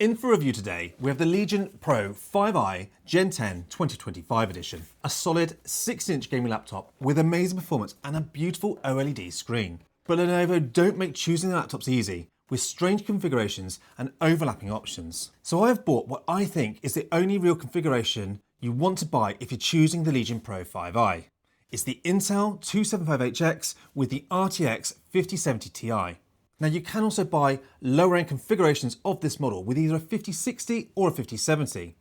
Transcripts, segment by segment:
In for review today, we have the Legion Pro 5i Gen 10 2025 edition. A solid 16-inch gaming laptop with amazing performance and a beautiful OLED screen. But Lenovo don't make choosing their laptops easy, with strange configurations and overlapping options. So I have bought what I think is the only real configuration you want to buy if you're choosing the Legion Pro 5i. It's the Intel 275HX with the RTX 5070 Ti. Now you can also buy lower end configurations of this model with either a 5060 or a 5070.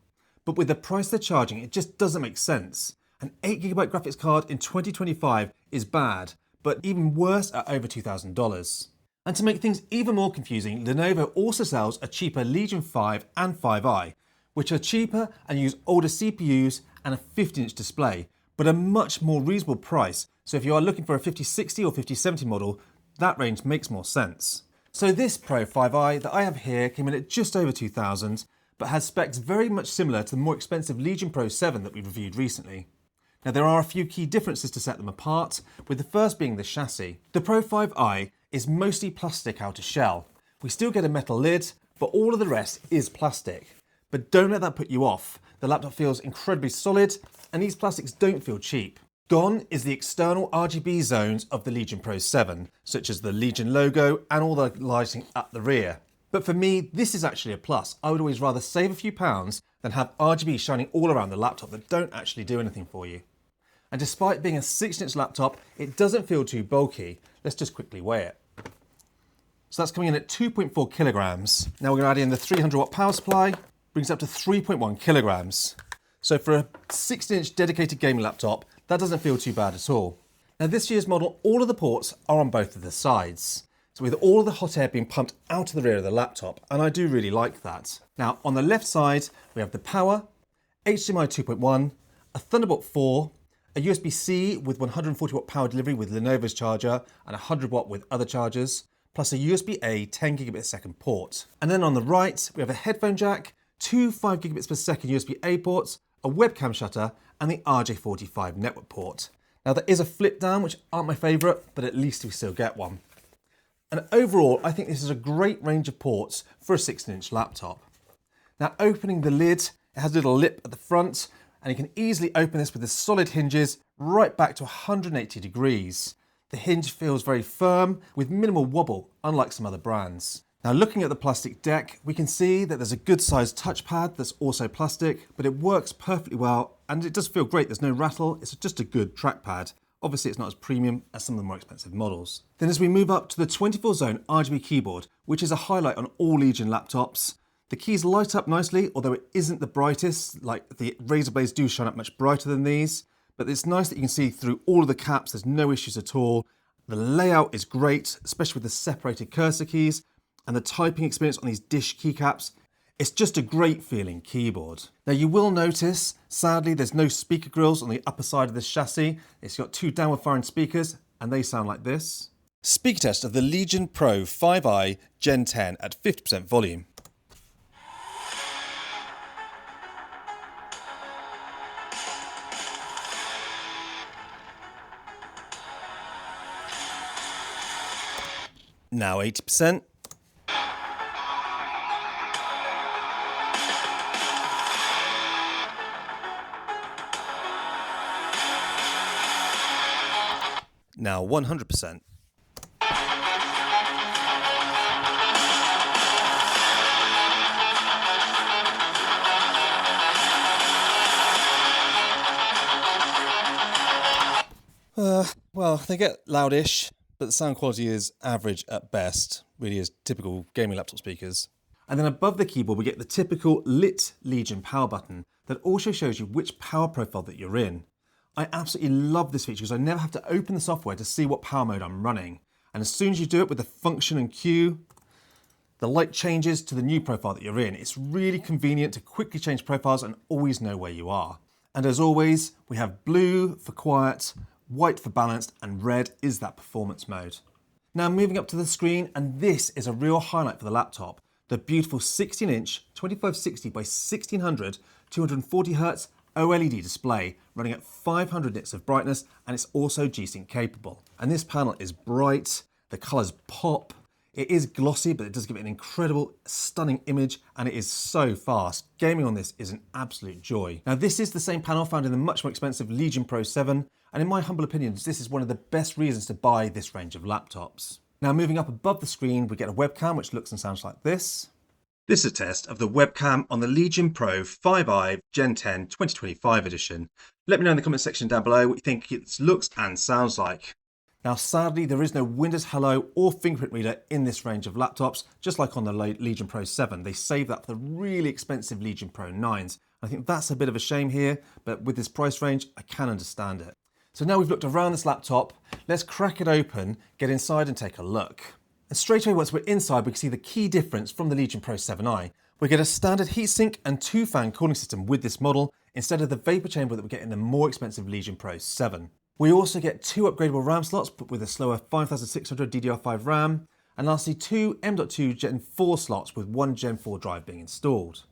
But with the price they're charging, it just doesn't make sense. An 8GB graphics card in 2025 is bad, but even worse at over $2,000. And to make things even more confusing, Lenovo also sells a cheaper Legion 5 and 5i, which are cheaper and use older CPUs and a 15-inch display, but a much more reasonable price. So if you are looking for a 5060 or 5070 model, that range makes more sense. So this Pro 5i that I have here came in at just over $2,000, but has specs very much similar to the more expensive Legion Pro 7 that we reviewed recently. Now there are a few key differences to set them apart, with the first being the chassis. The Pro 5i is mostly plastic outer shell. We still get a metal lid, but all of the rest is plastic. But don't let that put you off. The laptop feels incredibly solid, and these plastics don't feel cheap. Gone is the external RGB zones of the Legion Pro 7, such as the Legion logo and all the lighting at the rear. But for me, this is actually a plus. I would always rather save a few pounds than have RGB shining all around the laptop that don't actually do anything for you. And despite being a 16-inch laptop, it doesn't feel too bulky. Let's just quickly weigh it. So that's coming in at 2.4 kilograms. Now we're going to add in the 300-watt power supply, brings it up to 3.1 kilograms. So for a 16-inch dedicated gaming laptop, that doesn't feel too bad at all. Now this year's model, all of the ports are on both of the sides. So with all of the hot air being pumped out of the rear of the laptop, and I do really like that. Now on the left side, we have the power, HDMI 2.1, a Thunderbolt 4, a USB-C with 140-watt power delivery with Lenovo's charger and 100-watt with other chargers, plus a USB-A 10 gigabit per second port. And then on the right, we have a headphone jack, two 5 gigabits per second USB-A ports, a webcam shutter, and the RJ45 network port. Now there is a flip down, which aren't my favourite, but at least we still get one. And overall, I think this is a great range of ports for a 16-inch laptop. Now opening the lid, it has a little lip at the front, and you can easily open this with the solid hinges right back to 180 degrees. The hinge feels very firm with minimal wobble, unlike some other brands. Now looking at the plastic deck, we can see that there's a good sized touchpad that's also plastic, but it works perfectly well and it does feel great. There's no rattle, it's just a good trackpad. Obviously it's not as premium as some of the more expensive models. Then as we move up to the 24-zone RGB keyboard, which is a highlight on all Legion laptops, the keys light up nicely, although it isn't the brightest, like the Razer Blades do shine up much brighter than these, but it's nice that you can see through all of the caps, there's no issues at all. The layout is great, especially with the separated cursor keys, and the typing experience on these dish keycaps. It's just a great feeling keyboard. Now you will notice, sadly, there's no speaker grills on the upper side of this chassis. It's got two downward firing speakers, and they sound like this. Speaker test of the Legion Pro 5i Gen 10 at 50% volume. Now 80%. Now 100%. Well, they get loudish, but the sound quality is average at best, really is typical gaming laptop speakers. And then above the keyboard, we get the typical lit Legion power button that also shows you which power profile that you're in. I absolutely love this feature because I never have to open the software to see what power mode I'm running. And as soon as you do it with the function and Q, the light changes to the new profile that you're in. It's really convenient to quickly change profiles and always know where you are. And as always, we have blue for quiet, white for balanced, and red is that performance mode. Now moving up to the screen, and this is a real highlight for the laptop. The beautiful 16-inch 2560 by 1600 240Hz OLED display running at 500 nits of brightness, and it's also G-Sync capable. And this panel is bright, the colors pop, It is glossy, but it does give it an incredible, stunning image, and it is so fast. Gaming on this is an absolute joy. Now, this is the same panel found in the much more expensive Legion Pro 7, and in my humble opinion, this is one of the best reasons to buy this range of laptops. Now, moving up above the screen, we get a webcam, which looks and sounds like this. This is a test of the webcam on the Legion Pro 5i Gen 10 2025 edition. Let me know in the comment section down below what you think it looks and sounds like. Now, sadly, there is no Windows Hello or fingerprint reader in this range of laptops, just like on the Legion Pro 7. They saved that for the really expensive Legion Pro 9s. I think that's a bit of a shame here, but with this price range, I can understand it. So now we've looked around this laptop, let's crack it open, get inside and take a look. And straight away, once we're inside, we can see the key difference from the Legion Pro 7i. We get a standard heatsink and 2-fan cooling system with this model, instead of the vapor chamber that we get in the more expensive Legion Pro 7. We also get 2 upgradable RAM slots, but with a slower 5600 DDR5 RAM, and lastly 2 M.2 Gen 4 slots with 1 Gen 4 drive being installed.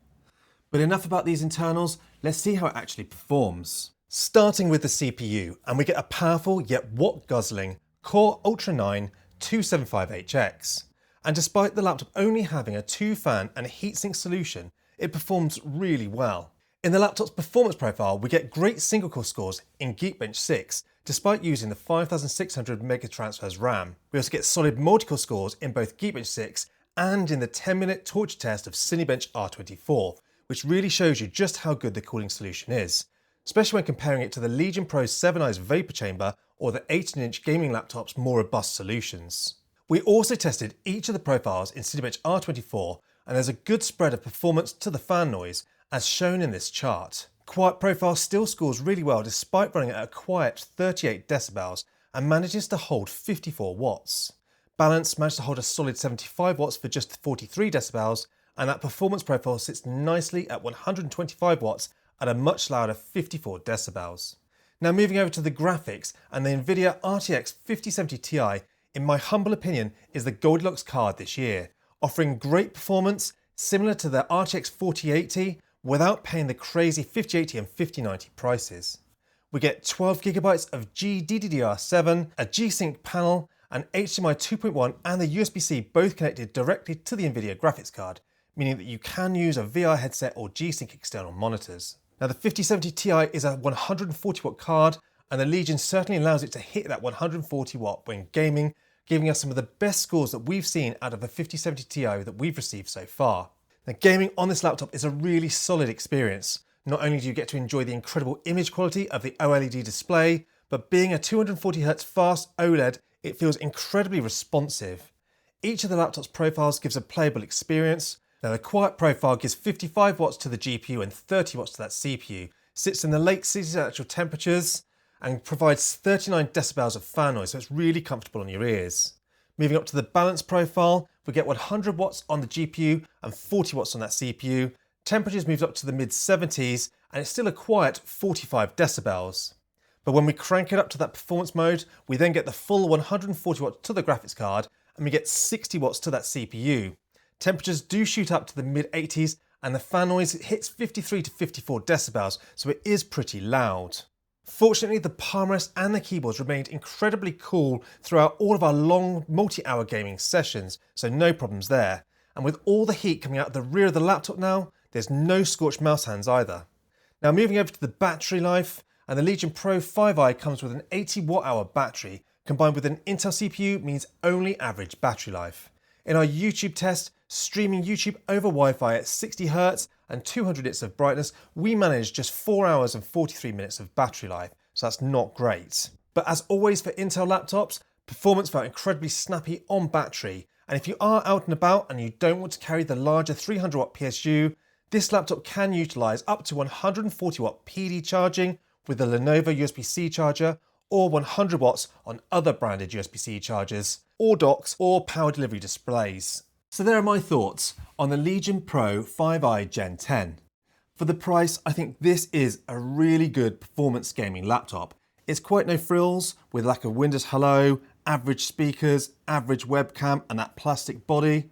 But enough about these internals, let's see how it actually performs. Starting with the CPU, and we get a powerful yet watt-guzzling Core Ultra 9 275HX. And despite the laptop only having a 2-fan and a heatsink solution, it performs really well. In the laptop's performance profile, we get great single-core scores in Geekbench 6, despite using the 5600 megatransfers RAM. We also get solid multi-core scores in both Geekbench 6 and in the 10-minute torture test of Cinebench R24, which really shows you just how good the cooling solution is, especially when comparing it to the Legion Pro 7i's vapor chamber or the 18-inch gaming laptop's more robust solutions. We also tested each of the profiles in Cinebench R24, and there's a good spread of performance to the fan noise, as shown in this chart. Quiet Profile still scores really well despite running at a quiet 38 decibels and manages to hold 54 watts. Balance managed to hold a solid 75 watts for just 43 decibels, and that performance profile sits nicely at 125 watts at a much louder 54 decibels. Now moving over to the graphics, and the Nvidia RTX 5070 Ti, in my humble opinion, is the Goldilocks card this year, offering great performance similar to the RTX 4080 without paying the crazy 5080 and 5090 prices. We get 12GB of GDDR7, a G-Sync panel, an HDMI 2.1 and the USB-C both connected directly to the Nvidia graphics card, meaning that you can use a VR headset or G-Sync external monitors. Now the 5070 Ti is a 140 watt card, and the Legion certainly allows it to hit that 140 watt when gaming, giving us some of the best scores that we've seen out of the 5070 Ti that we've received so far. Now, gaming on this laptop is a really solid experience. Not only do you get to enjoy the incredible image quality of the OLED display, but being a 240Hz fast OLED, it feels incredibly responsive. Each of the laptop's profiles gives a playable experience. Now the Quiet profile gives 55 watts to the GPU and 30 watts to that CPU, sits in the late 60s at actual temperatures, and provides 39 decibels of fan noise, so it's really comfortable on your ears. Moving up to the Balance profile, we get 100 watts on the GPU and 40 watts on that CPU. Temperatures moves up to the mid-70s, and it's still a quiet 45 decibels. But when we crank it up to that performance mode, we then get the full 140 watts to the graphics card, and we get 60 watts to that CPU. Temperatures do shoot up to the mid-80s, and the fan noise hits 53 to 54 decibels, so it is pretty loud. Fortunately, the palm rest and the keyboards remained incredibly cool throughout all of our long multi-hour gaming sessions, so no problems there. And with all the heat coming out of the rear of the laptop now, there's no scorched mouse hands either. Now moving over to the battery life, and the Legion Pro 5i comes with an 80 watt-hour battery, combined with an Intel CPU means only average battery life. In our YouTube test, streaming YouTube over Wi-Fi at 60Hz and 200 nits of brightness, we managed just 4 hours and 43 minutes of battery life, so that's not great. But as always for Intel laptops, performance felt incredibly snappy on battery, and if you are out and about and you don't want to carry the larger 300 watt PSU, this laptop can utilise up to 140 watt PD charging with the Lenovo USB-C charger, or 100 watts on other branded USB-C chargers, or docks, or power delivery displays. So there are my thoughts on the Legion Pro 5i Gen 10. For the price, I think this is a really good performance gaming laptop. It's quite no frills, with lack of Windows Hello, average speakers, average webcam, and that plastic body.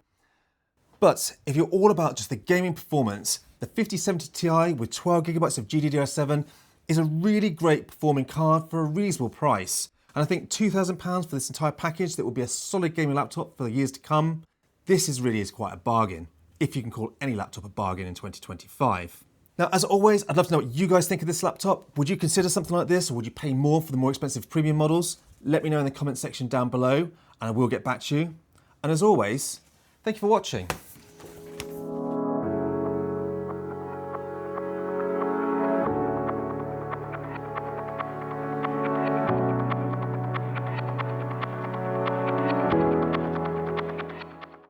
But if you're all about just the gaming performance, the 5070 Ti with 12GB of GDDR7 is a really great performing card for a reasonable price. And I think £2,000 for this entire package that will be a solid gaming laptop for the years to come, this really is quite a bargain, if you can call any laptop a bargain in 2025. Now, as always, I'd love to know what you guys think of this laptop. Would you consider something like this, or would you pay more for the more expensive premium models? Let me know in the comment section down below, and I will get back to you. And as always, thank you for watching.